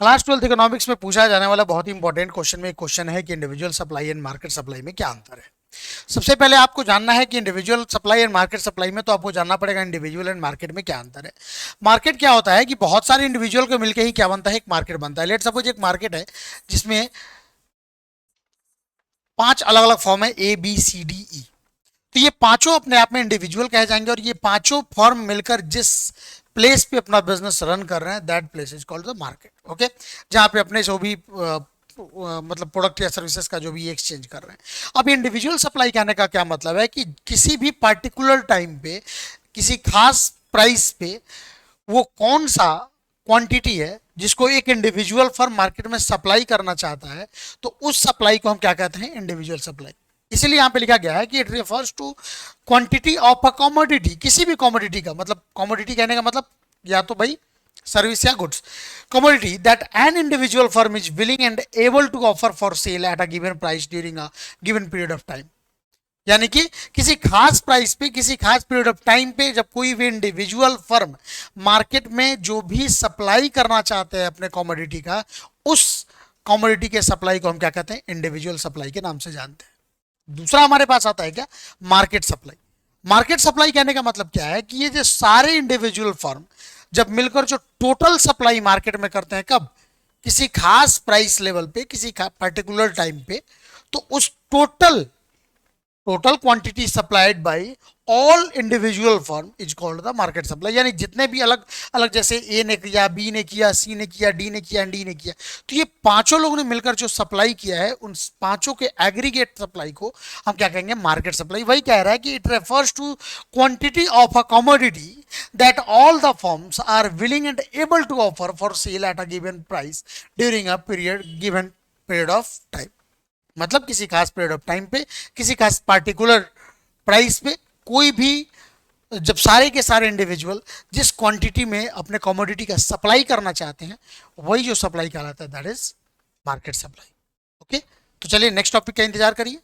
Class 12th economics में पूछा जाने वाला बहुत ही इंपॉर्टेंट क्वेश्चन में एक क्वेश्चन है कि individual supply and market supply में क्या अंतर है। सबसे पहले आपको जानना है कि individual supply and market supply में तो आपको जानना पड़ेगा इंडिविजुअल एंड मार्केट में क्या अंतर है। मार्केट क्या होता है कि बहुत सारे इंडिविजुअल को मिलकर ही क्या बनता है, एक मार्केट बनता है। लेट सपोज एक मार्केट है जिसमें 5 अलग अलग फॉर्म है, A B C D E. तो ये पांचों अपने आप में इंडिविजुअल कहे जाएंगे और ये पांचों फर्म मिलकर जिस प्लेस पे अपना बिजनेस रन कर रहे हैं that place is called the market. Okay, जहां पे अपने जो भी मतलब प्रोडक्ट या सर्विसेज का जो भी एक्सचेंज कर रहे हैं। अब इंडिविजुअल सप्लाई कहने का क्या मतलब है कि किसी भी पार्टिकुलर टाइम पे किसी खास प्राइस पे वो कौन सा क्वांटिटी है जिसको एक इंडिविजुअल फर्म मार्केट में सप्लाई करना चाहता है, तो उस सप्लाई को हम क्या कहते हैं, इंडिविजुअल सप्लाई। इसलिए यहां पे लिखा गया है कि it refers to quantity of a commodity, किसी भी कमोडिटी का मतलब, कमोडिटी कहने का मतलब या तो भाई सर्विस या goods, commodity that an individual firm is willing and able to offer for sale at a given price during a given period of time. यानी कि किसी खास प्राइस पे किसी खास पीरियड ऑफ टाइम पे जब कोई भी इंडिविजुअल फर्म मार्केट में जो भी सप्लाई करना चाहते हैं अपने कमोडिटी का, उस कमोडिटी के सप्लाई को हम क्या कहते हैं, इंडिविजुअल सप्लाई के नाम से जानते हैं। दूसरा हमारे पास आता है क्या, मार्केट सप्लाई। मार्केट सप्लाई कहने का मतलब क्या है कि ये जो सारे इंडिविजुअल फर्म जब मिलकर जो टोटल सप्लाई मार्केट में करते हैं, कब, किसी खास प्राइस लेवल पे किसी पर्टिकुलर टाइम पे, तो उस total quantity supplied by all individual firm is called the market supply. यानी जितने भी अलग अलग, जैसे ए ने किया, बी ने किया, सी ने किया, डी ने किया, डी ने किया, तो ये पांचों लोगों ने मिलकर जो सप्लाई किया है उन पांचों के एग्रीगेट सप्लाई को हम क्या कहेंगे, मार्केट सप्लाई। वही कह रहा है कि it refers to quantity of a commodity that all the firms are willing and able to offer for sale at a given price during a given period of time. मतलब किसी खास period of time पे किसी खास particular price पे कोई भी, जब सारे के सारे इंडिविजुअल जिस क्वांटिटी में अपने कमोडिटी का सप्लाई करना चाहते हैं, वही जो सप्लाई कहलाता है that is market supply. Okay, तो चलिए नेक्स्ट टॉपिक का इंतजार करिए।